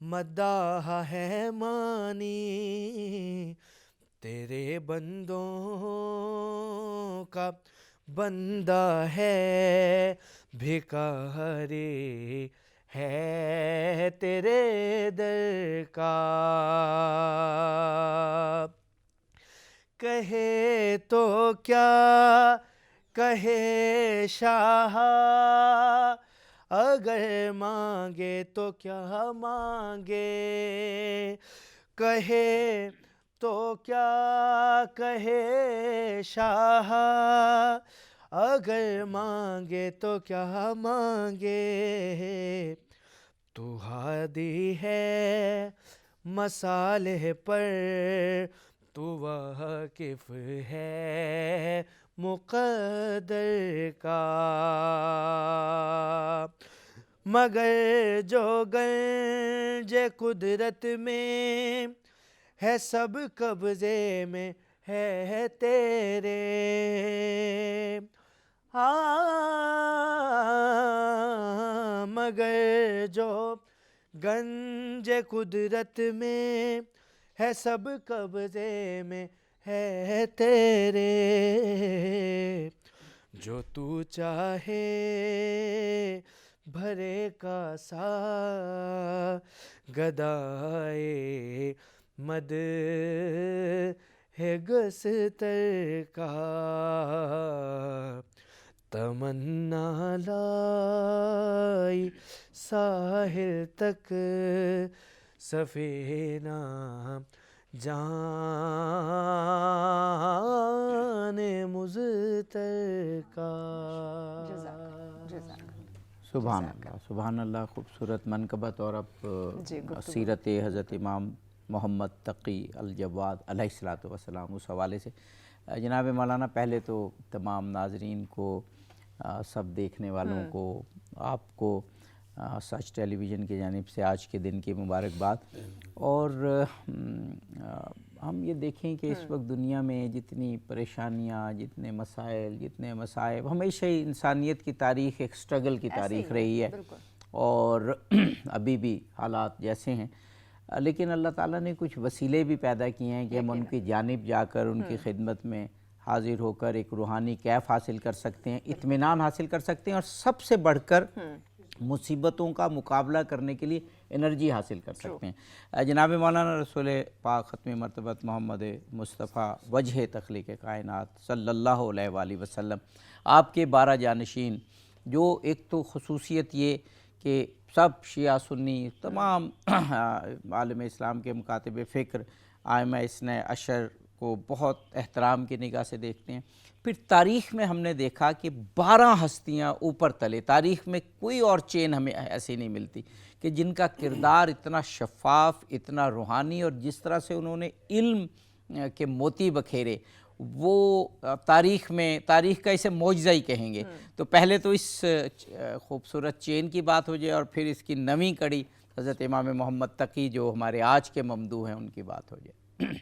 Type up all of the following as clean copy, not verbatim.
مداح ہے مانی تیرے بندوں کا بندہ ہے بھکاری ہے تیرے در کا کہے تو کیا کہے شاہ اگر مانگے تو کیا مانگے کہے تو کیا کہے شاہ اگر مانگے تو کیا مانگے تو ہادی ہے مصالح پر تو واقف ہے مقدر کا مگر جو گنج قدرت میں ہے سب قبضے میں ہے تیرے مگر جو گنج قدرت میں ہے سب قبضے میں ہے تیرے جو تو چاہے بھرے کاسا گدائے مد ہے گستر کا تمنا لائی ساحل تک سفینہ جان مزتر کا سبحان اللہ خوبصورت منقبت. اور اب سیرت حضرت امام محمد تقی الجواد علیہ الصلوۃ والسلام اس حوالے سے جناب مولانا پہلے تو تمام ناظرین کو سب دیکھنے والوں کو آپ کو سچ ٹیلی ویژن کی جانب سے آج کے دن کی مبارکباد. اور ہم یہ دیکھیں کہ اس وقت دنیا میں جتنی پریشانیاں جتنے مسائل جتنے مصائب ہمیشہ ہی انسانیت کی تاریخ ایک سٹرگل کی تاریخ رہی ہے اور ابھی بھی حالات جیسے ہیں لیکن اللہ تعالیٰ نے کچھ وسیلے بھی پیدا کیے ہیں کہ ہم ان کی جانب جا کر ان کی خدمت میں حاضر ہو کر ایک روحانی کیف حاصل کر سکتے ہیں اطمینان حاصل کر سکتے ہیں اور سب سے بڑھ کر مصیبتوں کا مقابلہ کرنے کے لیے انرجی حاصل کر سکتے ہیں. جناب مولانا رسول پاک ختم مرتبت محمد مصطفیٰ وجہ تخلیق کائنات صلی اللہ علیہ وآلہ وسلم آپ کے 12 جانشین جو ایک تو خصوصیت یہ کہ سب شیعہ سنی تمام عالم اسلام کے مکاتب فکر ائمہ اثنا عشر کو بہت احترام کی نگاہ سے دیکھتے ہیں. پھر تاریخ میں ہم نے دیکھا کہ 12 ہستیاں اوپر تلے تاریخ میں کوئی اور چین ہمیں ایسی نہیں ملتی کہ جن کا کردار اتنا شفاف اتنا روحانی اور جس طرح سے انہوں نے علم کے موتی بکھیرے وہ تاریخ میں تاریخ کا اسے معجزہ ہی کہیں گے. تو پہلے تو اس خوبصورت چین کی بات ہو جائے اور پھر اس کی نویں کڑی حضرت امام محمد تقی جو ہمارے آج کے ممدوح ہیں ان کی بات ہو جائے.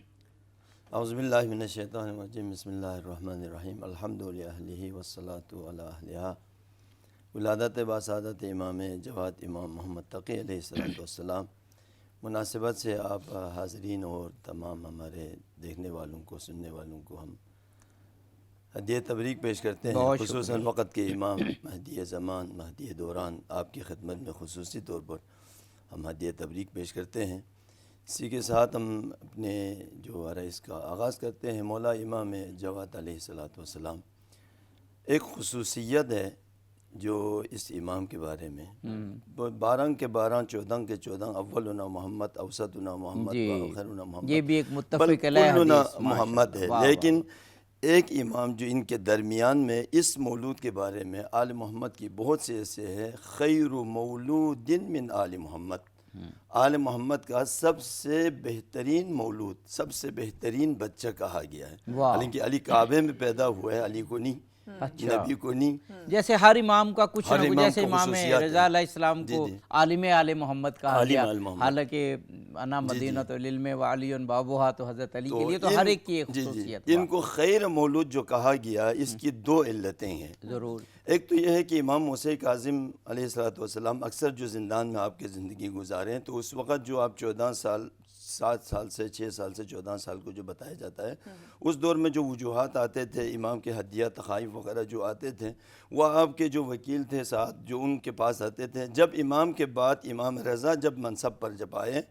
اعوذ باللہ من الشیطان الرجیم بسم اللہ الرحمن الرحیم الحمد للہ والصلاة علی اہلہا ولادت باسعادت امام جواد امام محمد تقی علیہ السلام. مناسبت سے آپ حاضرین اور تمام ہمارے دیکھنے والوں کو سننے والوں کو ہم ہدیہ تبریک پیش کرتے ہیں. خصوصاً وقت کے امام مہدی زمان مہدی دوران آپ کی خدمت میں خصوصی طور پر ہم ہدیہ تبریک پیش کرتے ہیں. اسی کے ساتھ ہم اپنے جو عرائض کا آغاز کرتے ہیں. مولا امام جواد علیہ السلام ایک خصوصیت ہے جو اس امام کے بارے میں 12 کے 12 14 کے 14 اولنا محمد اوسطنا محمد وآخرنا محمد یہ بھی ایک متفق علیہ حدیث محمد ہے. لیکن ایک امام جو ان کے درمیان میں اس مولود کے بارے میں آل محمد کی بہت سے ایسے ہے خیر مولود من آل محمد آل محمد کا سب سے بہترین مولود سب سے بہترین بچہ کہا گیا ہے. حالانکہ علی کعبے میں پیدا ہوا ہے علی کو نہیں نبی کو نہیں. جیسے ہر امام کا کچھ نہ کچھ جیسے امام رضا علیہ السلام کو عالم آل محمد کہا گیا حالانکہ انا مدینہ العلم وعلی بابوہا تو حضرت علی کے لیے تو ہر ایک کی ایک خصوصیت. ان کو خیر مولود جو کہا گیا اس کی 2 علتیں ہیں. ضرور. ایک تو یہ ہے کہ امام موسیٰ کاظم علیہ السلام اکثر جو زندان میں آپ کے زندگی گزارے ہیں تو اس وقت جو آپ 14 سال 7 سال سے 6 سال سے 14 سال کو جو بتایا جاتا ہے، اس دور میں جو وجوہات آتے تھے، امام کے ہدیہ تخائف وغیرہ جو آتے تھے، وہ آپ کے جو وکیل تھے ساتھ جو ان کے پاس آتے تھے، جب امام کے بعد امام رضا جب منصب پر جب آئے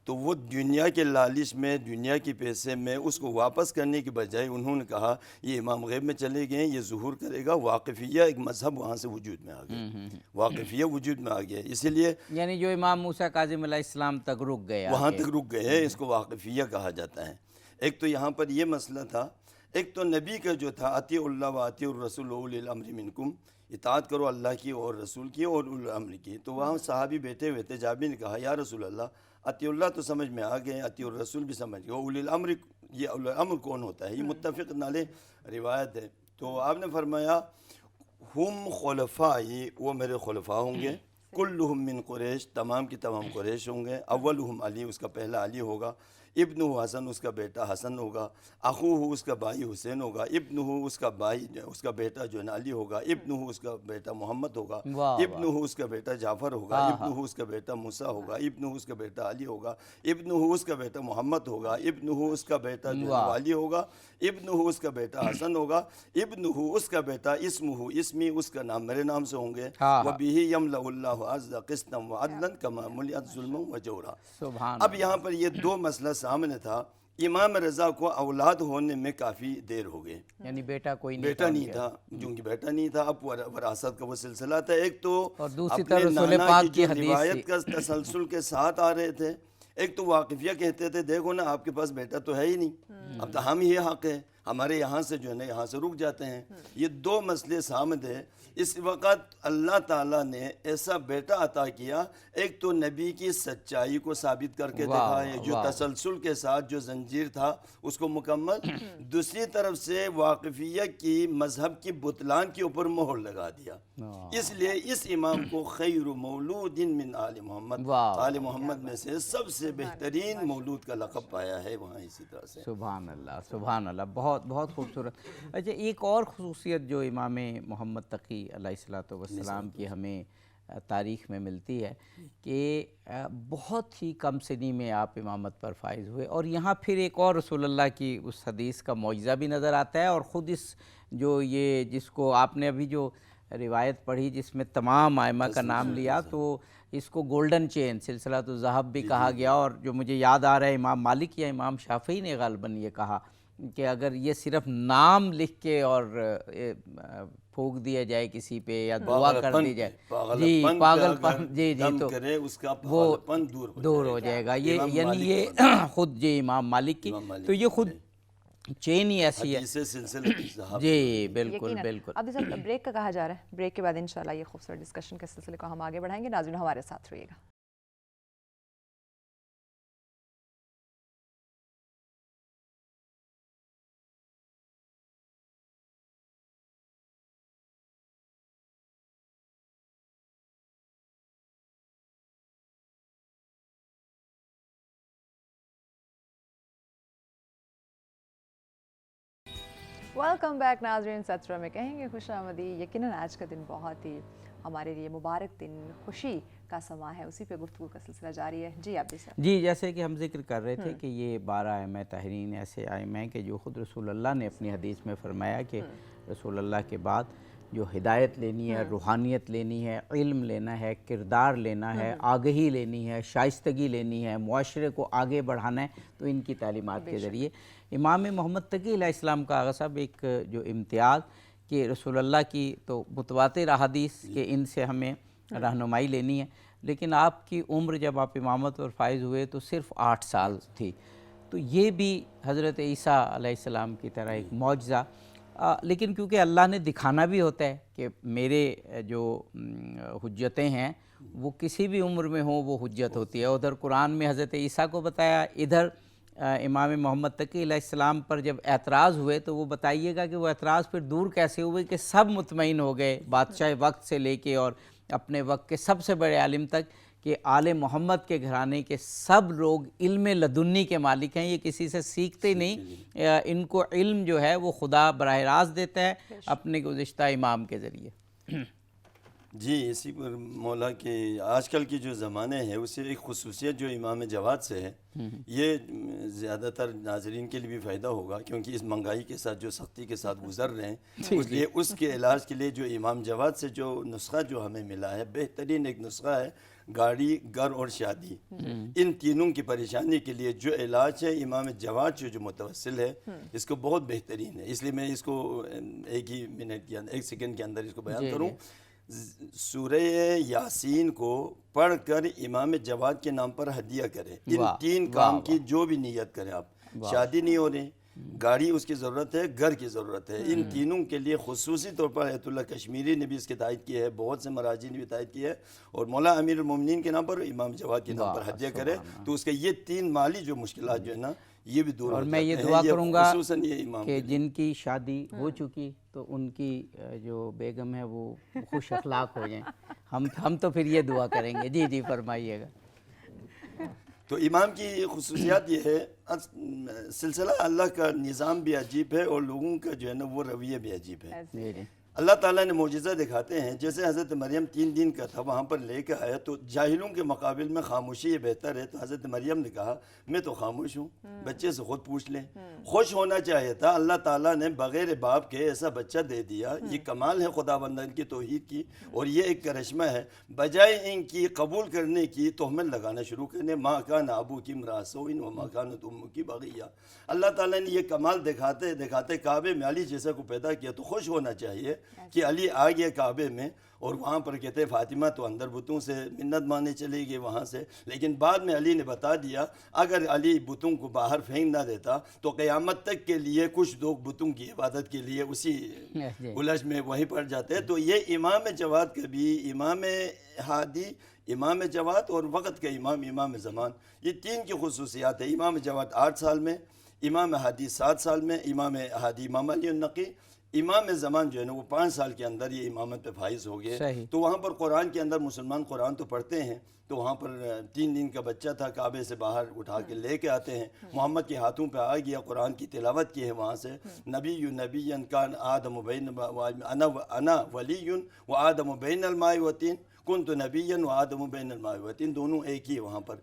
تو وہ دنیا کے لالچ میں، دنیا کی پیسے میں اس کو واپس کرنے کی بجائے انہوں نے کہا یہ امام غیب میں چلے گئے، یہ ظہور کرے گا، واقفیہ ایک مذہب وہاں سے وجود میں آ گیا، واقفیہ وجود میں آ گیا، اسی لیے یعنی جو امام موسیٰ کاظم علیہ السلام تک رک گیا، وہاں تک رک گئے، اس کو واقفیہ کہا جاتا ہے۔ ایک تو یہاں پر یہ مسئلہ تھا، ایک تو نبی کا جو تھا اطیعوا اللہ و اطیعوا الرسول اولی الامر منکم، اطاعت کرو اللہ کی اور رسول کی اور اولی الامر کی۔ تو وہاں صحابی بیٹھے ہوئے تھے، جابر نے کہا یا رسول اللہ اطیع اللہ تو سمجھ میں آ گئے، اطیع الرسول بھی سمجھ گئے، اولی الامر، یہ اولی الامر کون ہوتا ہے؟ یہ متفق علیہ روایت ہے۔ تو آپ نے فرمایا ہم خلفائی، وہ میرے خلفاء ہوں گے، کلہم من قریش، تمام کی تمام قریش ہوں گے، اولہم علی، اس کا پہلا علی ہوگا، ابنہ حسن، اس کا بیٹا حسن ہوگا، اخوہ، اس کا بھائی حسین ہوگا، ابنہ، اس کا بھائی، اس کا بیٹا جو ہے علی ہوگا، ابنہ، اس کا بیٹا محمد ہوگا، ابنہ، اس کا بیٹا جعفر ہوگا، ابنہ، اس کا بیٹا موسیٰ ہوگا، ابنہ، اس کا بیٹا علی ہوگا، ابنہ، اس کا بیٹا محمد ہوگا، ابنہ، اس کا بیٹا جو ہے علی ہوگا، ابنہ، اس کا بیٹا حسن ہوگا، ابنہ، اس کا بیٹا اسمہ، اسمی، اس کا نام میرے نام سے ہوں گے، وَبِهِ يَمْلَأُ اللَّهُ عَزَّ قِسْطًا وَعَدْلًا كَمَا مُلِئَتْ ظُلْمًا وَجَوْرًا۔ اب یہاں پر یہ دو مسئلہ سامنے تھا، امام رضا کو اولاد ہونے میں کافی دیر ہو گئے، یعنی بیٹا کوئی نہیں، بیٹا نہیں تھا، چونکہ بیٹا نہیں تھا، اب وراثت کا وہ سلسلہ تھا، ایک تو اور دوسری اپنے طرف رسول نانا پاک کی کی جو حدیث روایت کا تسلسل کے ساتھ آ رہے تھے، ایک تو واقفیہ کہتے تھے دیکھو نا آپ کے پاس بیٹا تو ہے ہی نہیں، اب تو ہم ہی حق ہے، ہمارے یہاں سے جو ہے نا یہاں سے رک جاتے ہیں، یہ دو مسئلے سامنے۔ اس وقت اللہ تعالیٰ نے ایسا بیٹا عطا کیا، ایک تو نبی کی سچائی کو ثابت کر کے دکھا ہے، جو تسلسل کے ساتھ جو زنجیر تھا اس کو مکمل، دوسری طرف سے واقفیہ کی مذہب کی بطلان کے اوپر مہر لگا دیا، اس لیے اس امام کو خیر مولود من آل محمد، آل محمد میں سے سب سے بہترین مولود کا لقب پایا ہے وہاں اسی طرح سے۔ سبحان اللہ، سبحان اللہ، بہت بہت خوبصورت۔ اچھا، ایک اور خصوصیت جو امام محمد تقی علیہ السلام کی ہمیں تاریخ میں ملتی ہے کہ بہت ہی کم سنی میں آپ امامت پر فائز ہوئے، اور یہاں پھر ایک اور رسول اللہ کی اس حدیث کا معجزہ بھی نظر آتا ہے، اور خود اس جو یہ جس کو آپ نے ابھی جو روایت پڑھی جس میں تمام ائمہ کا نام لیا، تو اس کو گولڈن چین، سلسلۃ الذہب بھی کہا گیا، اور جو مجھے یاد آ رہا ہے امام مالک یا امام شافعی نے غالباً یہ کہا کہ اگر یہ صرف نام لکھ کے اور پھونک دیا جائے کسی پہ یا دعا کر دی جائے، جی پاگل پن، جی تو وہ دور ہو جائے گا، یہ یعنی یہ خود جی امام مالک کی، تو یہ خود چین ہی ایسی ہے، جی بالکل بالکل۔ اب جیسے بریک کا کہا جا رہا ہے، بریک کے بعد انشاءاللہ یہ خوبصورت ڈسکشن کے سلسلے کو ہم آگے بڑھائیں گے، ناظرین ہمارے ساتھ رہیے گا۔ ویلکم بیک ناظرین، سترہ میں کہیں گے خوش آمدید۔ یقیناً آج کا دن بہت ہی ہمارے لیے مبارک دن، خوشی کا سما ہے، اسی پہ گفتگو کا سلسلہ جاری ہے۔ جی آپ صاحب۔ جی جیسے کہ ہم ذکر کر رہے تھے کہ یہ 12 ائمہ طاہرین ایسے ائمہ ہیں کہ جو خود رسول اللہ نے اپنی حدیث میں فرمایا کہ رسول اللہ کے بعد جو ہدایت لینی ہے، روحانیت لینی ہے، علم لینا ہے، کردار لینا ہے، آگہی لینی ہے، شائستگی لینی ہے، معاشرے کو آگے بڑھانا ہے، تو ان کی تعلیمات کے ذریعے امام محمد تقی علیہ السلام کا آغا صاحب ایک جو امتیاز کہ رسول اللہ کی تو متواتر احادیث کہ ان سے ہمیں رہنمائی لینی ہے، لیکن آپ کی عمر جب آپ امامت پر فائز ہوئے تو صرف 8 سال تھی، تو یہ بھی حضرت عیسیٰ علیہ السلام کی طرح ایک معجزہ، لیکن کیونکہ اللہ نے دکھانا بھی ہوتا ہے کہ میرے جو حجتیں ہیں وہ کسی بھی عمر میں ہوں وہ حجت ہوتی ہے، ادھر قرآن میں حضرت عیسیٰ کو بتایا، ادھر امام محمد تقی علیہ السلام پر جب اعتراض ہوئے تو وہ بتائیے گا کہ وہ اعتراض پھر دور کیسے ہوئے کہ سب مطمئن ہو گئے، بادشاہ وقت سے لے کے اور اپنے وقت کے سب سے بڑے عالم تک، کہ آل محمد کے گھرانے کے سب لوگ علم لدنی کے مالک ہیں، یہ کسی سے سیکھتے نہیں، ان کو علم جو ہے وہ خدا براہ راست دیتا ہے اپنے گزشتہ امام کے ذریعے۔ جی اسی پر مولا کہ آج کل کی جو زمانے ہے اسے ایک خصوصیت جو امام جواد سے ہے، یہ زیادہ تر ناظرین کے لیے بھی فائدہ ہوگا، کیونکہ اس مہنگائی کے ساتھ جو سختی کے ساتھ گزر رہے ہیں اس لیے اس کے علاج کے لیے جو امام جواد سے جو نسخہ جو ہمیں ملا ہے، بہترین ایک نسخہ ہے، گاڑی، گھر اور شادی، ان تینوں کی پریشانی کے لیے جو علاج ہے امام جواد جو متوسل ہے اس کو بہت بہترین ہے۔ اس لیے میں اس کو ایک ہی منٹ کے اندر، ایک سیکنڈ کے اندر اس کو بیان کروں۔ سورہ یاسین کو پڑھ کر امام جواد کے نام پر ہدیہ کرے، ان تین کام کی جو بھی نیت کریں آپ، شادی نہیں ہو رہی، گاڑی اس کی ضرورت ہے، گھر کی ضرورت ہے، ان تینوں کے لیے خصوصی طور پر ایت اللہ کشمیری نے بھی اس کی تائید کی ہے، بہت سے مراجع نے بھی تائید کی ہے، اور مولا امیر المومنین کے نام پر، امام جواد کے نام پر ہدیہ کرے تو اس کے یہ تین مالی جو مشکلات جو ہے نا یہ بھی دور ہو اور جاتے میں یہ ہیں۔ دعا کروں گا خصوصاً یہ امام کہ جن کی شادی ہو چکی تو ان کی جو بیگم ہے وہ خوش اخلاق ہو جائیں، ہم تو پھر یہ دعا کریں گے۔ جی جی فرمائیے گا۔ تو امام کی خصوصیات یہ ہے، سلسلہ اللہ کا نظام بھی عجیب ہے اور لوگوں کا جو ہے نا وہ رویہ بھی عجیب ہے۔ جی جی اللہ تعالیٰ نے معجزہ دکھاتے ہیں، جیسے حضرت مریم 3 دن کا تھا وہاں پر لے کے آیا تو جاہلوں کے مقابل میں خاموشی یہ بہتر ہے، تو حضرت مریم نے کہا میں تو خاموش ہوں، بچے سے خود پوچھ لیں۔ خوش ہونا چاہیے تھا، اللہ تعالیٰ نے بغیر باپ کے ایسا بچہ دے دیا، یہ کمال ہے خدا بندن کی توحید کی، اور یہ ایک کرشمہ ہے۔ بجائے ان کی قبول کرنے کی تہمت لگانا شروع کرنے، ماں کان ابوکی امرأ سوء وما کانت امکی بغیہ، اللہ تعالیٰ نے یہ کمال دکھاتے دکھاتے کعبے میں علی جیسا کو پیدا کیا، تو خوش ہونا چاہیے کہ علی آ گیا کعبے میں، اور وہاں پر کہتے ہیں فاطمہ تو اندر بتوں سے منت ماننے چلے گئے وہاں سے، لیکن بعد میں علی نے بتا دیا اگر علی بتوں کو باہر پھینک نہ دیتا تو قیامت تک کے لیے کچھ لوگ بتوں کی عبادت کے لیے اسی الجھ میں وہیں پڑ جاتے ہیں۔ تو یہ امام جواد کا بھی، امام ہادی، امام جواد اور وقت کا امام، امام زمان، یہ تین کی خصوصیات ہیں۔ امام جواد 8 سال میں، امام ہادی 7 سال میں، امام ہادی امام علی النقی، امام زمان جو ہے نا وہ 5 سال کے اندر یہ امامت پہ فائز ہو گئے۔ تو وہاں پر قرآن کے اندر مسلمان قرآن تو پڑھتے ہیں، تو وہاں پر 3 دن کا بچہ تھا، کعبے سے باہر اٹھا کے لے کے آتے ہیں، محمد کے ہاتھوں پہ آ گیا، قرآن کی تلاوت کی ہے وہاں سے، نبی کان آدم بین انا ولی و آدم بین الماء والطین کنت نبیا و آدم بین الماء والطین، دونوں ایک ہی وہاں پر۔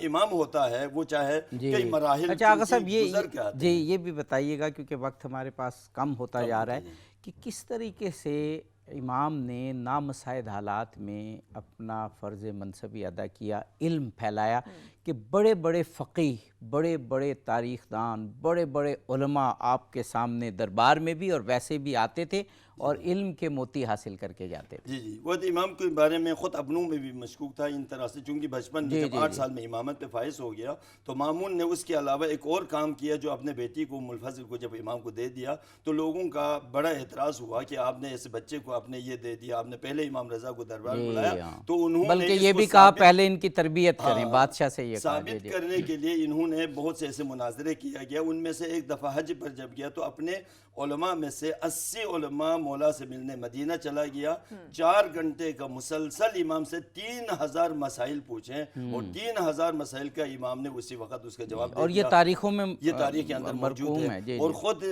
امام ہوتا ہے وہ چاہے کئی مراحل اچھا آقا صاحب گزر کے آتے ہیں۔ یہ بھی بتائیے گا کیونکہ وقت ہمارے پاس کم ہوتا جا رہا ہے، کہ کس طریقے سے امام نے نامساعد حالات میں اپنا فرض منصبی ادا کیا، علم پھیلایا، کہ بڑے بڑے فقیہ، بڑے بڑے تاریخ دان، بڑے بڑے علماء آپ کے سامنے دربار میں بھی اور ویسے بھی آتے تھے اور علم کے موتی حاصل کر کے جاتے تھے۔ جی وہ امام کے بارے میں خود اپنوں میں بھی مشکوک تھا ان طرح سے، چونکہ بچپن میں جب 8 سال میں امامت پہ فائز ہو گیا تو مامون نے اس کے علاوہ ایک اور کام کیا، جو اپنے بیٹی کو ام الفضل کو جب امام کو دے دیا تو لوگوں کا بڑا اعتراض ہوا کہ آپ نے ایسے بچے کو آپ نے یہ دے دیا، آپ نے پہلے امام رضا کو دربار بلایا، تو انہوں نے بلکہ یہ بھی کہا پہلے ان کی تربیت کریں، بادشاہ سے یہ ثابت کرنے کے لیے انہوں نے بہت سے ایسے مناظرے کیا گیا۔ ان میں سے ایک دفعہ حج پر جب گیا تو اپنے علماء میں سے 80 علماء مولا سے ملنے مدینہ چلا گیا، 4 گھنٹے کا مسلسل امام سے 3000 مسائل پوچھیں، اور 3000 مسائل کا امام نے اسی وقت اس کا جواب دیا، اور یہ تاریخوں میں یہ تاریخ کے اندر موجود ہے۔ اور خود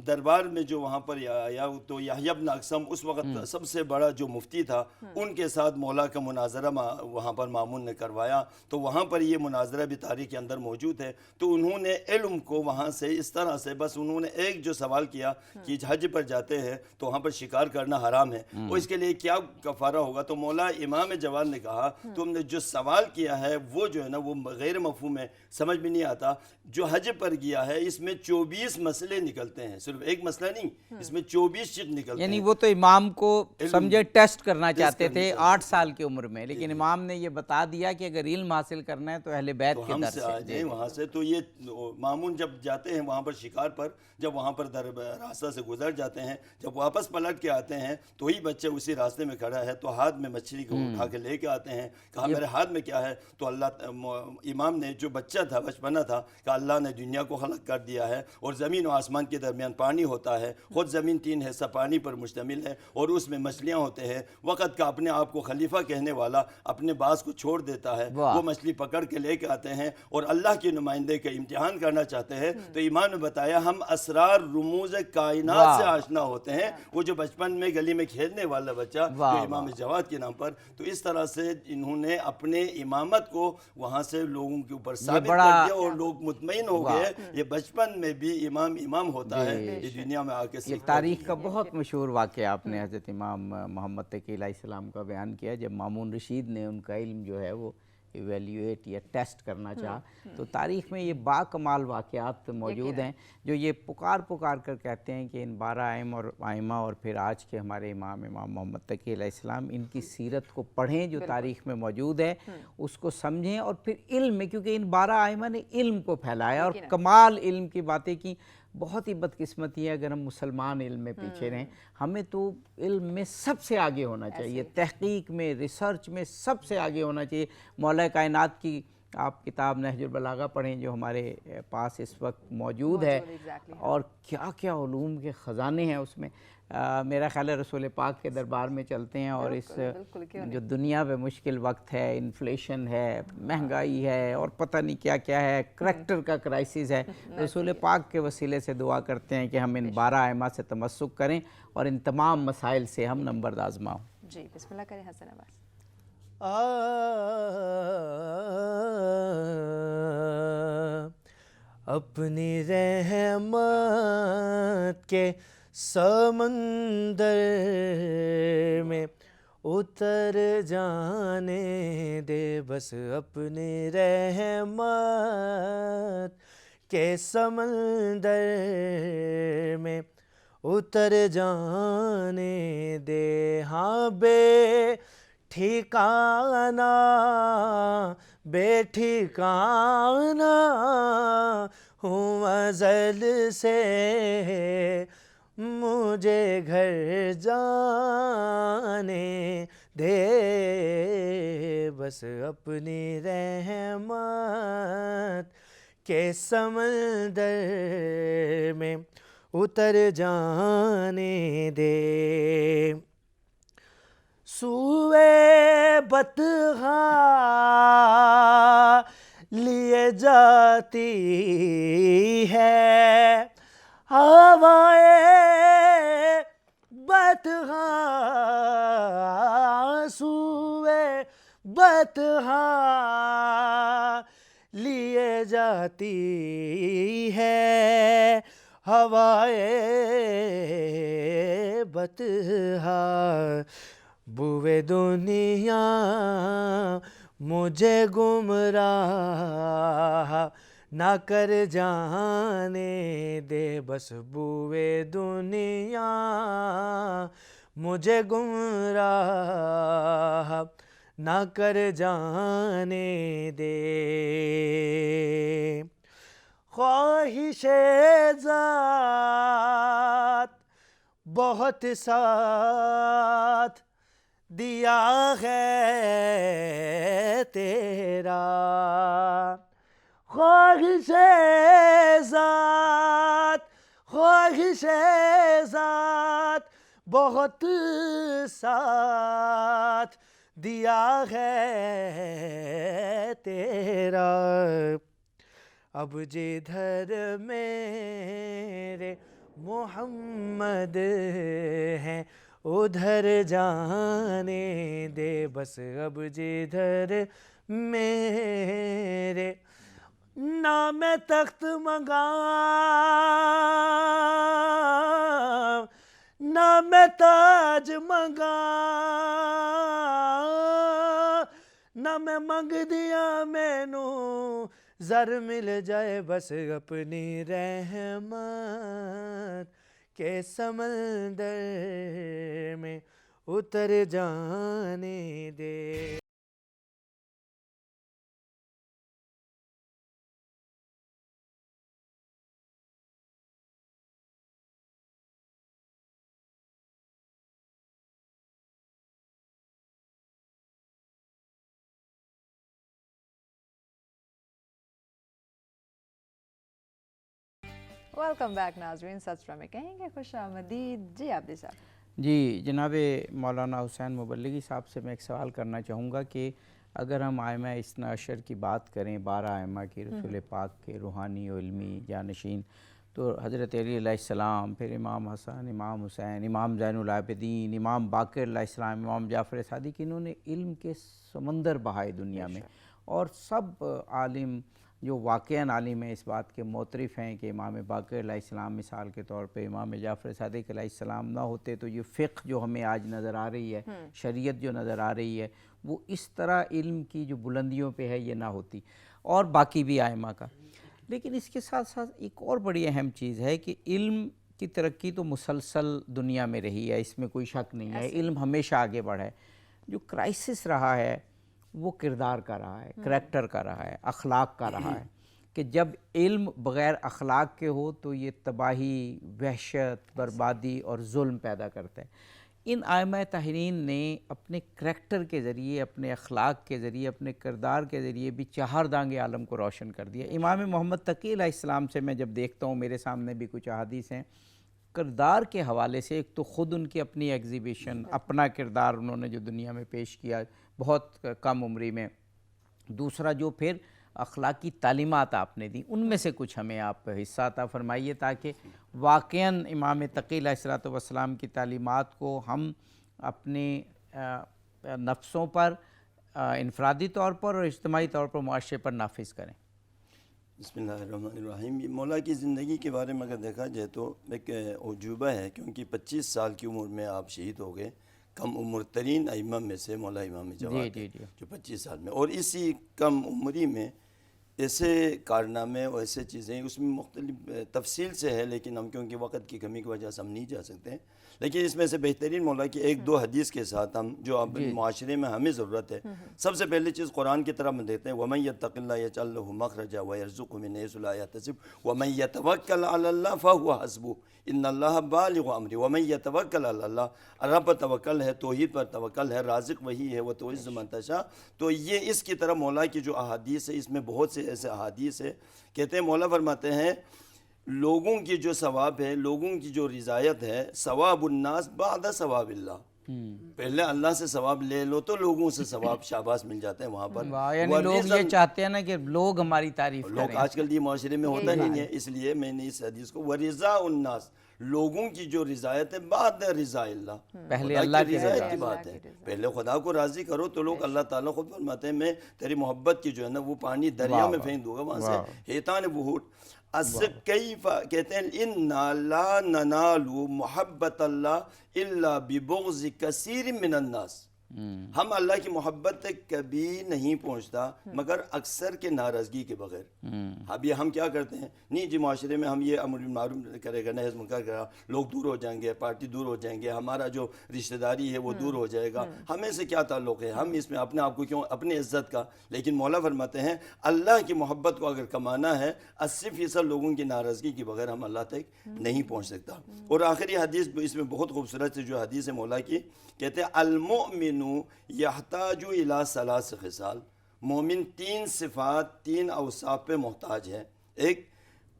دربار میں جو وہاں پر یا تو یحییٰ بن اقسم اس وقت سب سے بڑا جو مفتی تھا، ان کے ساتھ مولا کا مناظرہ وہاں پر مامون نے کروایا، تو وہاں پر یہ مناظرہ بھی تاریخ کے اندر موجود ہے۔ تو انہوں نے علم کو وہاں سے اس طرح سے، بس انہوں نے ایک جو سوال کیا کہ حج پر جاتے ہیں تو وہاں پر شکار کرنا حرام ہے، اور اس کے لیے کیا کفارہ ہوگا، تو مولا امام جواد نے کہا تم نے جو سوال کیا ہے وہ جو ہے نا وہ غیر مفہوم ہے، سمجھ میں نہیں آتا۔ جو حج پر گیا ہے اس میں 24 مسئلے نکلتے ہیں، صرف ایک مسئلہ نہیں، اس میں 24 چیز نکلتے ہیں۔ یعنی وہ تو امام کو سمجھے ٹیسٹ کرنا چاہتے تھے 8 سال کی عمر میں، لیکن امام نے یہ بتا دیا کہ اگر علم حاصل کرنا ہے تو اہل بیت کے در سے وہاں سے۔ تو یہ مامون جب جاتے ہیں وہاں پر شکار پر، جب وہاں پر راستہ سے گزر جاتے ہیں، جب واپس پلٹ کے آتے ہیں تو ہی بچہ اسی راستے میں کھڑا ہے، تو ہاتھ میں مچھلی کو اٹھا کے لے کے آتے ہیں، کہا میرے ہاتھ میں کیا ہے، تو امام نے جو بچہ تھا، بچپنا تھا، کہ اللہ نے دنیا کو خلق کر دیا ہے اور زمین و آسمان کے درمیان پانی ہوتا ہے، خود زمین 3 حصہ پانی پر مشتمل ہے اور اس میں مچھلیاں ہوتے ہیں، وقت کا اپنے آپ کو خلیفہ کہنے والا اپنے باز کو چھوڑ دیتا ہے، وہ مچھلی پکڑ کے کے لے کے آتے ہیں اور اللہ کے نمائندے کا امتحان کرنا چاہتے ہیں تو امام نے بتایا ہم اسرار رموز کائنات سے آشنا ہوتے ہیں. وہ جو بچپن میں گلی میں کھیلنے والا بچہ جو امام جواد کے نام پر, تو اس طرح سے انہوں نے اپنے امامت کو وہاں سے لوگوں کے اوپر ثابت کر دیا اور لوگ مطمئن ہو گئے یہ بچپن میں بھی امام ہوتا ہے, یہ دنیا میں آ کے یہ تاریخ کا بہت مشہور واقعہ آپ نے حضرت امام محمد تقی علیہ السلام کا بیان کیا جب مامون رشید نے ان کا علم جو ہے وہ ایویلیویٹ یا ٹیسٹ کرنا چاہا. تو تاریخ میں یہ با کمال واقعات موجود ہیں جو یہ پکار کر کہتے ہیں کہ ان 12 ائمہ اور پھر آج کے ہمارے امام محمد تقی علیہ السلام ان کی سیرت کو پڑھیں جو تاریخ میں موجود ہے, اس کو سمجھیں اور پھر علم میں, کیونکہ ان 12 ائمہ نے علم کو پھیلایا اور کمال علم کی باتیں کی. بہت ہی بدقسمتی ہے اگر ہم مسلمان علم میں پیچھے رہیں. ہمیں تو علم میں سب سے آگے ہونا چاہیے, تحقیق میں, ریسرچ میں سب سے آگے ہونا چاہیے. مولا کائنات کی آپ کتاب نہج البلاغہ پڑھیں جو ہمارے پاس اس وقت موجود ہے, اور کیا کیا علوم کے خزانے ہیں اس میں. میرا خیال ہے رسول پاک کے دربار میں چلتے ہیں اور اس جو دنیا میں مشکل وقت ہے, انفلیشن ہے, مہنگائی ہے اور پتہ نہیں کیا کیا ہے, کریکٹر کا کرائسس ہے, رسول پاک کے وسیلے سے دعا کرتے ہیں کہ ہم ان 12 ائمہ سے تمسک کریں اور ان تمام مسائل سے ہم نمبرد آزما ہوں. جی بسم اللہ کریں حسن عباس. اپنی رحمت کے سمندر میں اتر جانے دے, بس اپنی رحمت کے سمندر میں اتر جانے دے. ہاں بے ٹھکانہ ہوں ازل سے, مجھے گھر جانے دے, بس اپنی رحمت کے سمندر میں اتر جانے دے. سوئے بطحا لیے جاتی ہے ہوائے بطحا, سوئے بطحا لیے جاتی ہے ہوائے بطحا. بوئے دنیا مجھے گمراہ نہ کر جانے دے, بس بوئے دنیا مجھے گمراہ نہ کر جانے دے. خواہش ذات بہت ساتھ دیا ہے تیرا, خواہش ذات بہت ساتھ دیا ہے تیرا. اب جدھر میرے محمد ہیں ادھر جانے دے, بس اب جدھر میرے نام تخت منگا نام تاج منگا نہ میں منگ دیا مینوں زر مل جائے, بس اپنی رحمت کے سمندر میں اتر جانے دے. ویلکم بیک ناظرین, سچ میں کہیں گے خوش آمدید. جی عابدی صاحب. جی جناب مولانا حسین مبلغی صاحب سے میں ایک سوال کرنا چاہوں گا کہ اگر ہم ائمہ اثنا عشر کی بات کریں، 12 ائمہ کی رسول پاک کے روحانی و علمی جانشین، تو حضرت علی علیہ السلام، پھر امام حسن، امام حسین، امام زین العابدین، امام باقر علیہ السلام، امام جعفر صادق، انہوں نے علم کے سمندر بہائے دنیا میں، اور سب عالم جو واقعاً عالم ہیں اس بات کے معترف ہیں کہ امام باقر علیہ السلام مثال کے طور پہ، امام جعفر صادق علیہ السلام نہ ہوتے تو یہ فقہ جو ہمیں آج نظر آ رہی ہے، شریعت جو نظر آ رہی ہے، وہ اس طرح علم کی جو بلندیوں پہ ہے یہ نہ ہوتی، اور باقی بھی ائمہ کا۔ لیکن اس کے ساتھ ساتھ ایک اور بڑی اہم چیز ہے کہ علم کی ترقی تو مسلسل دنیا میں رہی ہے، اس میں کوئی شک نہیں ہے، علم ہمیشہ آگے بڑھا ہے۔ جو کرائسس رہا ہے وہ کردار کا رہا ہے، کریکٹر کا رہا ہے، اخلاق کا رہا ہے، کہ جب علم بغیر اخلاق کے ہو تو یہ تباہی، وحشت، بربادی اور ظلم پیدا کرتا ہے۔ ان ائمہ طاہرین نے اپنے کریکٹر کے ذریعے، اپنے اخلاق کے ذریعے، اپنے کردار کے ذریعے بھی چہاردانگ عالم کو روشن کر دیا۔ امام محمد تقی علیہ السلام سے میں جب دیکھتا ہوں، میرے سامنے بھی کچھ احادیث ہیں کردار کے حوالے سے، ایک تو خود ان کی اپنی ایگزیبیشن، اپنا کردار انہوں نے جو دنیا میں پیش کیا بہت کم عمری میں، دوسرا جو پھر اخلاقی تعلیمات آپ نے دی، ان میں سے کچھ ہمیں آپ حصہ عطا فرمائیے تاکہ واقعاً امام تقی علیہ السلام کی تعلیمات کو ہم اپنے نفسوں پر، انفرادی طور پر اور اجتماعی طور پر معاشرے پر نافذ کریں۔ بسم اللہ الرحمن الرحیم۔ یہ مولا کی زندگی کے بارے میں اگر دیکھا جائے تو ایک عجوبہ ہے، کیونکہ 25 سال کی عمر میں آپ شہید ہو گئے، کم عمر ترین ائمہ میں سے مولا امام جواد ہے، جو 25 سال میں، اور اسی کم عمری میں ایسے کارنامے اور ایسے چیزیں، اس میں مختلف تفصیل سے ہے، لیکن ہم کیونکہ وقت کی کمی کی وجہ سے ہم نہیں جا سکتے ہیں، لیکن اس میں سے بہترین مولا کی ایک دو حدیث کے ساتھ ہم جو اب معاشرے میں ہمیں ضرورت ہے، سب سے پہلی چیز قرآن کی طرف ہم دیکھتے ہیں، وَمَن يَتَّقِ اللَّهَ يَجْعَل لَّهُ مَخْرَجًا وَيَرْزُقْهُ مِنْ حَيْثُ لَا يَحْتَسِبُ وَمَن يَتَوَكَّلْ عَلَى اللَّهِ فَهُوَ حَسْبُهُ إِنَّ اللَّهَ بَالِغُ أَمْرِهِ وَمَن يَتَوَكَّلْ عَلَى اللَّهِ، اللہ پر توکل ہے، توحید پر توکل ہے، رازق وہی ہے، وَتُعِزُّ مَن تَشَاءُ۔ تو یہ اس کی طرف مولا کی جو احادیث ہے، اس میں بہت سے ایسے احادیث ہے، کہتے ہیں مولا فرماتے ہیں لوگوں کی جو ثواب ہے، لوگوں کی جو رضایت ہے، ثواب الناس بعد ثواب اللہ، پہلے اللہ سے ثواب لے لو تو لوگوں سے ثواب شاباش مل جاتے ہیں وہاں پر۔ یعنی لوگ یہ چاہتے ہیں نا کہ لوگ ہماری تعریف کریں، لوگ آج کل یہ معاشرے میں ہوتا نہیں ہے، اس لیے میں نے اس حدیث کو وَرِضَاءُ النَّاسِ، لوگوں کی جو رضایت ہے بعد رضا اللہ، پہلے خدا اللہ کی رضایت رضا کی بات ہے، پہلے خدا کو راضی کرو تو لوگ، اللہ تعالیٰ خود فرماتے ہیں میں تیری محبت کی جو ہے نا وہ پانی دریا میں پھینک دوں گا، وہاں سے حیتان وحوٹ کیف، کہتے ہیں اِنَّا لَا نَنَالُ محبت اللہ الا ببغض کثیر من الناس، ہم اللہ کی محبت تک کبھی نہیں پہنچتا مگر اکثر کے ناراضگی کے بغیر۔ اب یہ ہم کیا کرتے ہیں، نہیں جی معاشرے میں ہم یہ امر بالمعروف کرے گا، نہی منکر کرے گا، لوگ دور ہو جائیں گے، پارٹی دور ہو جائیں گے، ہمارا جو رشتہ داری ہے وہ دور ہو جائے گا، ہمیں سے کیا تعلق ہے، ہم اس میں اپنے آپ کو کیوں، اپنی عزت کا۔ لیکن مولا فرماتے ہیں اللہ کی محبت کو اگر کمانا ہے 80% لوگوں کی ناراضگی کے بغیر ہم اللہ تک نہیں پہنچ سکتا۔ اور آخری حدیث اس میں بہت خوبصورت سے جو حدیث ہے مولا کی، کہتے ہیں المؤمن یحتاج الی ثلاث خصال، مومن 3 صفات، 3 اوصاف پہ محتاج ہے۔ ایک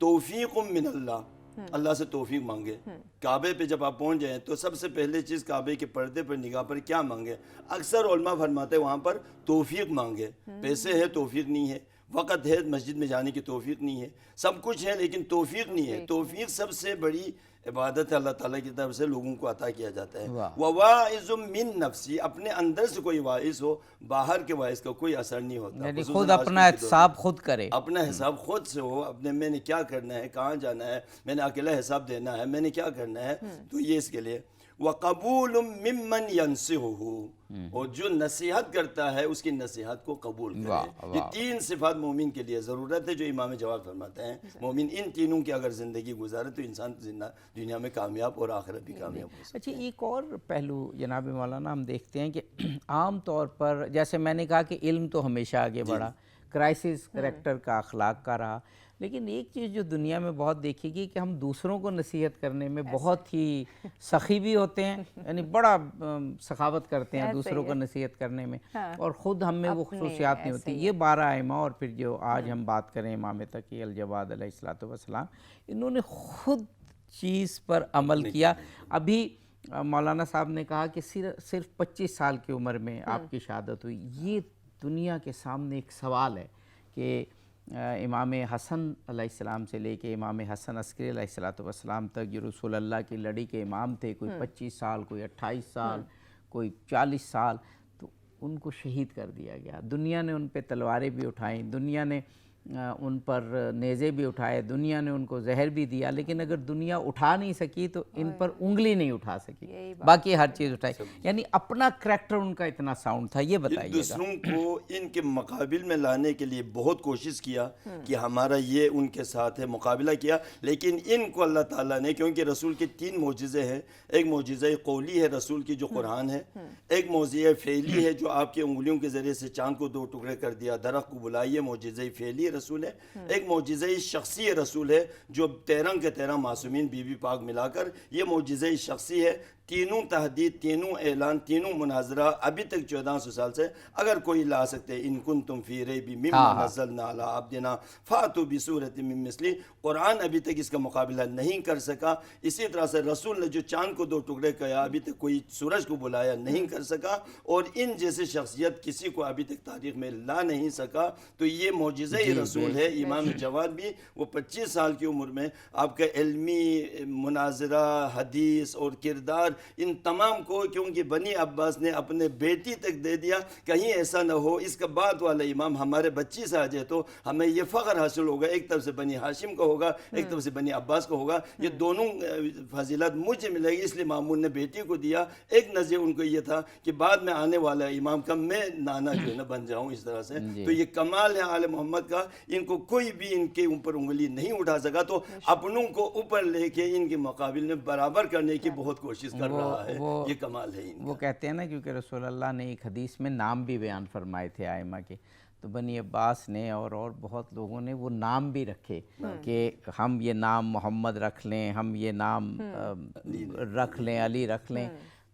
توفیق من اللہ، اللہ سے توفیق مانگے، کعبے پہ جب آپ پہنچ جائیں تو سب سے پہلے چیز کعبے کے پردے پر نگاہ پر کیا مانگے، اکثر علماء فرماتے ہیں وہاں پر توفیق مانگے، پیسے ہے توفیق نہیں ہے، وقت ہے مسجد میں جانے کی توفیق نہیں ہے، سب کچھ ہے لیکن توفیق نہیں ہے۔ توفیق سب سے بڑی عبادت ہے، اللہ تعالیٰ کی طرف سے لوگوں کو عطا کیا جاتا ہے۔ وَوَاعِظٌ مِّن نَفْسِي، اپنے اندر سے کوئی واعظ ہو، باہر کے واعظ کا کوئی اثر نہیں ہوتا، یعنی خود اپنا حساب خود کرے، اپنا حساب خود سے ہو، اپنے میں نے کیا کرنا ہے، کہاں جانا ہے، میں نے اکیلا حساب دینا ہے، میں نے کیا کرنا ہے، تو یہ اس کے لیے۔ وَقَبُولٌ مِّمَّنْ يَنْصِحُهُ، اور جو نصیحت کرتا ہے اس کی نصیحت کو قبول کرے۔ یہ 3 صفات مومن کے لیے ضرورت ہے جو امام جواد فرماتے ہیں، مومن ان تینوں کی اگر زندگی گزارے تو انسان دنیا میں کامیاب اور آخرت بھی کامیاب ہو سکتا ہے۔ اچھا ایک اور پہلو جناب مولانا ہم دیکھتے ہیں کہ عام طور پر جیسے میں نے کہا کہ علم تو ہمیشہ آگے بڑھا، کرائسس کریکٹر کا، اخلاق کا رہا، لیکن ایک چیز جو دنیا میں بہت دیکھے گی کہ ہم دوسروں کو نصیحت کرنے میں بہت ہی سخی بھی ہوتے ہیں، یعنی بڑا سخاوت کرتے ہیں دوسروں کو نصیحت کرنے میں، اور خود ہم میں وہ خصوصیات نہیں ہوتی۔ یہ 12 ائمہ اور پھر جو آج ہم بات کریں امام تقی الجواد علیہ السلام، انہوں نے خود چیز پر عمل کیا۔ ابھی مولانا صاحب نے کہا کہ صرف 25 سال کی عمر میں آپ کی شہادت ہوئی، یہ دنیا کے سامنے ایک سوال ہے کہ امام حسن علیہ السلام سے لے کے امام حسن عسکری علیہ السلام تک جو رسول اللہ کی لڑی کے امام تھے، کوئی 25 سال، کوئی 28 سال، کوئی 40 سال، تو ان کو شہید کر دیا گیا. دنیا نے ان پہ تلواریں بھی اٹھائیں، دنیا نے ان پر نیزے بھی اٹھائے، دنیا نے ان کو زہر بھی دیا، لیکن اگر دنیا اٹھا نہیں سکی تو ان پر انگلی نہیں اٹھا سکی، باقی ہر چیز اٹھائی. یعنی اپنا کریکٹر ان کا اتنا ساؤنڈ تھا. یہ بتائیے گا. دوسروں کو ان کے مقابل میں لانے کے لیے بہت کوشش کیا کہ ہمارا یہ ان کے ساتھ ہے، مقابلہ کیا، لیکن ان کو اللہ تعالیٰ نے، کیونکہ رسول کے 3 معجزے ہیں. ایک معجزہ قولی ہے رسول کی جو قرآن ہے، ایک معجزہ فعلی ہے جو آپ کے انگلیوں کے ذریعے سے چاند کو 2 ٹکڑے کر دیا، درخت کو بلائیے، معجزہ فعلی رسول ہے. ایک معجزہ شخصی رسول ہے جو 13 کے 13 معصومین بی بی پاک ملا کر، یہ معجزہ شخصی ہے. تینوں تحدید، تینوں اعلان، تینوں مناظرہ ابھی تک 1400 سال سے اگر کوئی لا سکتے، ان کنتم فی ریب مما نزلنا علی عبدنا فاتوا بسورۃ من مثلہ، قرآن ابھی تک اس کا مقابلہ نہیں کر سکا. اسی طرح سے رسول نے جو چاند کو 2 ٹکڑے کیا، ابھی تک کوئی سورج کو بلایا نہیں کر سکا، اور ان جیسے شخصیت کسی کو ابھی تک تاریخ میں لا نہیں سکا. تو یہ معجزہ رسول ہے. امام جواد بھی وہ 25 سال کی عمر میں آپ کا علمی مناظرہ، حدیث اور کردار، ان تمام کو، کیونکہ بنی عباس نے اپنے بیٹی تک دے دیا، کہیں ایسا نہ ہو اس کا بعد والا امام ہمارے بچی سے آ جائے تو ہمیں یہ فخر حاصل ہوگا، ایک طرف سے بنی ہاشم کو ہوگا، ایک طرف سے بنی عباس کو ہوگا، یہ دونوں فضیلت مجھے ملے گی. اس لیے مامون نے بیٹی کو دیا. ایک نظر ان کو یہ تھا کہ بعد میں آنے والا امام کا میں نانا جو ہے نا بن جاؤں اس طرح سے. تو یہ کمال ہے آل محمد کا. ان کو کوئی بھی ان کے اوپر انگلی نہیں اٹھا سکا، تو اپنوں کو اوپر لے کے ان کے مقابل میں برابر کرنے کی بہت کوشش کر رہا ہے. یہ کمال ہے ان کا. وہ کہتے ہیں نا، کیونکہ رسول اللہ نے ایک حدیث میں نام بھی بیان فرمائے تھے آئمہ کے، تو بنی عباس نے اور بہت لوگوں نے وہ نام بھی رکھے کہ ہم یہ نام محمد رکھ لیں، ہم یہ نام رکھ لیں، علی رکھ لیں،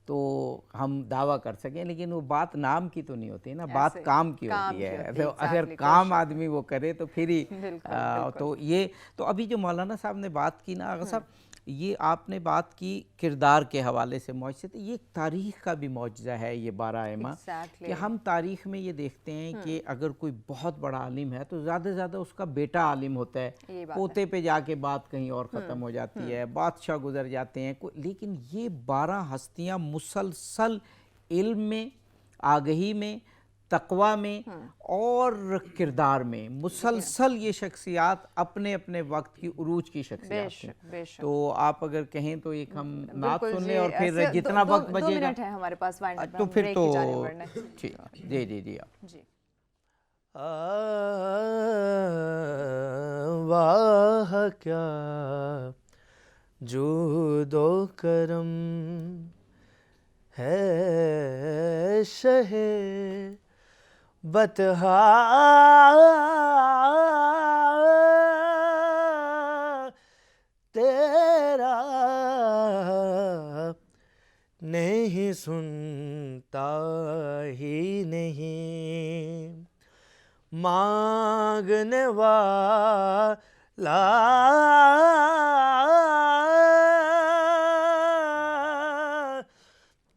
تو ہم دعویٰ کر سکیں. لیکن وہ بات نام کی تو نہیں ہوتی نا، بات کام کی ہوتی ہے. تو اگر کام آدمی وہ کرے تو پھر ہی تو یہ تو ابھی جو مولانا صاحب نے بات کی نا، آغا صاحب، یہ آپ نے بات کی کردار کے حوالے سے معجزے، تو یہ تاریخ کا بھی معجزہ ہے یہ 12 ائمہ، کہ ہم تاریخ میں یہ دیکھتے ہیں کہ اگر کوئی بہت بڑا عالم ہے تو زیادہ سے زیادہ اس کا بیٹا عالم ہوتا ہے، پوتے پہ جا کے بات کہیں اور ختم ہو جاتی ہے، بادشاہ گزر جاتے ہیں. لیکن یہ 12 ہستیاں مسلسل علم میں، آگہی میں، تقوی میں اور کردار میں مسلسل یہ شخصیات اپنے اپنے وقت کی عروج کی شخصیات ہیں. تو آپ اگر کہیں تو ایک ہم نعت سن لیں اور پھر جتنا وقت بچے گا 2 منٹ ہے ہمارے پاس تو پھر تو جی جی جی واہ کیا جود و کرم ہے شہ بطحا تیرا نہیں سنتا ہی نہیں مانگنے والا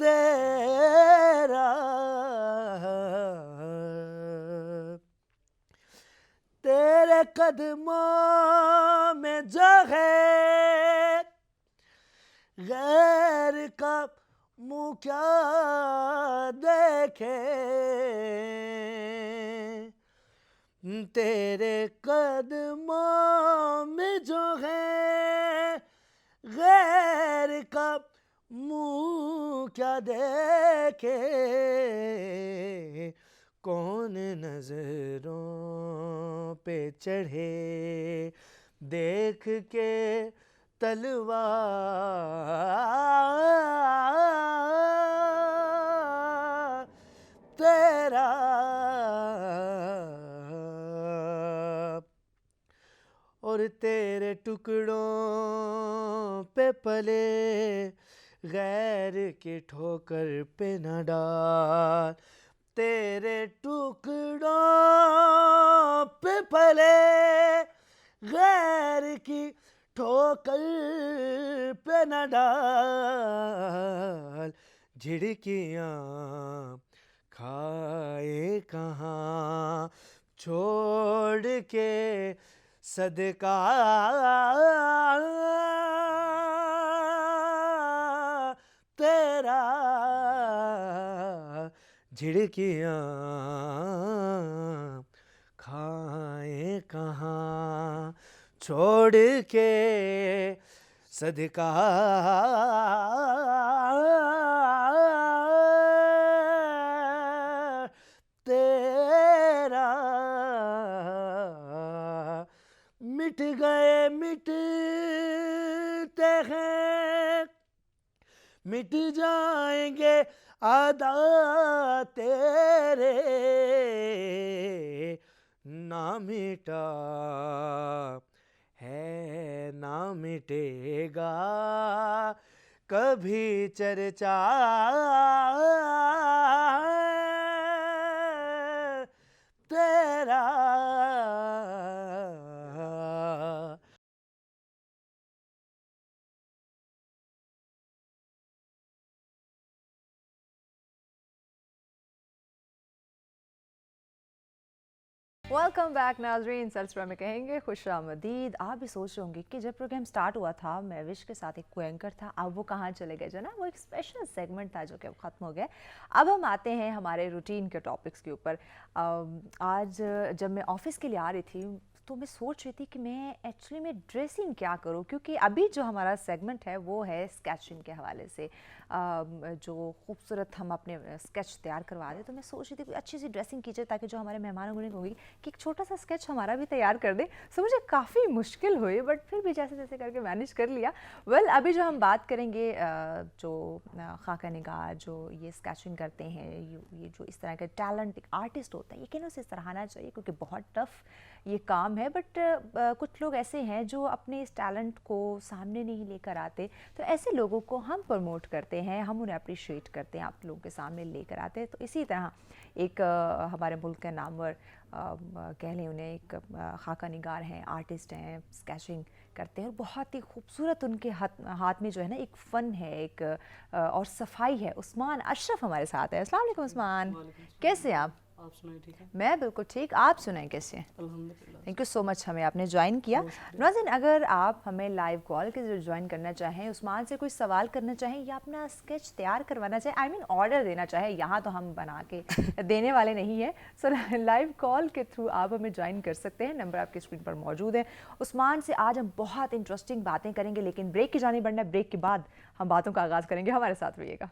تیرا تیرے قدموں میں جو ہے غیر کا منہ کیا دیکھے تیرے قدموں میں جو ہے غیر کا منہ کیا دیکھے کون نظروں پہ چڑھے دیکھ کے تلوار تیرا اور تیرے ٹکڑوں پہ پلے غیر کی ٹھوکر پہ نہ ڈال تیرے ٹکڑوں پہ پلے غیر کی ٹھوکر پہ نہ ڈال جھڑکیاں کھائے کہاں چھوڑ کے صدقہ تیرا جھڑکیاں کھائے کہاں چھوڑ کے صدقہ تیرا مٹ گئے مٹتے ہیں مٹ جائیں گے ادا تیرے نہ مٹا ہے نہ مٹے گا کبھی چرچا تیرا ویلکم بیک ناظرین، سلسلہ میں کہیں گے خوش آمدید۔ آپ بھی سوچ رہے ہوں گے کہ جب پروگرام سٹارٹ ہوا تھا مہوش کے ساتھ ایک کوینکر تھا، اب وہ کہاں چلے گئے جو نا، وہ ایک اسپیشل سیگمنٹ تھا جو کہ اب ختم ہو گیا۔ اب ہم آتے ہیں ہمارے روٹین کے ٹاپکس کے اوپر۔ آج جب میں آفس کے لیے آ رہی تھی تو میں سوچ رہی تھی کہ میں ایکچولی میں ڈریسنگ کیا کروں، کیونکہ ابھی جو ہمارا سیگمنٹ ہے وہ ہے اسکیچنگ کے حوالے سے، جو خوبصورت ہم اپنے اسکیچ تیار کروا دیں، تو میں سوچ رہی تھی کوئی اچھی سی ڈریسنگ کی جائے تاکہ جو ہمارے مہمانوں کو ہوگی کہ ایک چھوٹا سا اسکیچ ہمارا بھی تیار کر دیں۔ سو مجھے کافی مشکل ہوئی، بٹ پھر بھی جیسے جیسے کر کے مینیج کر لیا۔ ویل ابھی جو ہم بات کریں گے جو خاکہ نگار جو یہ اسکیچنگ کرتے ہیں، یہ جو اس طرح کا ٹیلنٹ ایک آرٹسٹ ہوتا ہے، یقیناً اسے سراہنا چاہیے کیونکہ بہت ٹف یہ کام ہے، بٹ کچھ لوگ ایسے ہیں جو اپنے اس ٹیلنٹ کو سامنے نہیں لے کر آتے، تو ایسے لوگوں کو ہم پروموٹ کرتے ہیں، ہم انہیں اپریشیٹ کرتے ہیں، آپ لوگوں کے سامنے لے کر آتے ہیں۔ تو اسی طرح ایک ہمارے ملک کے نامور کہہ لیں انہیں، ایک خاکہ نگار ہیں، آرٹسٹ ہیں، اسکیچنگ کرتے ہیں اور بہت ہی خوبصورت ان کے ہاتھ میں جو ہے نا ایک فن ہے، ایک اور صفائی ہے۔ عثمان اشرف ہمارے ساتھ ہے۔ السلام علیکم عثمان، کیسے ہیں آپ؟ آپ سنائیں ٹھیک ہے؟ میں بالکل ٹھیک، آپ سنائیں کیسے ہیں؟ الحمدللہ۔ تھینک یو سو مچ ہمیں آپ نے جوائن کیا۔ ناظرین اگر آپ ہمیں لائیو کال کے ذریعے جوائن کرنا چاہیں، عثمان سے کوئی سوال کرنا چاہیں یا اپنا اسکیچ تیار کروانا چاہیں، آئی مین آرڈر دینا چاہیں، یہاں تو ہم بنا کے دینے والے نہیں ہیں، سو لائیو کال کے تھرو آپ ہمیں جوائن کر سکتے ہیں، نمبر آپ کی اسکرین پر موجود ہے۔ عثمان سے آج ہم بہت انٹرسٹنگ باتیں کریں گے، لیکن بریک کی جانب بڑھنا ہے، بریک کے بعد ہم باتوں کا آغاز کریں گے، ہمارے ساتھ رہیے گا۔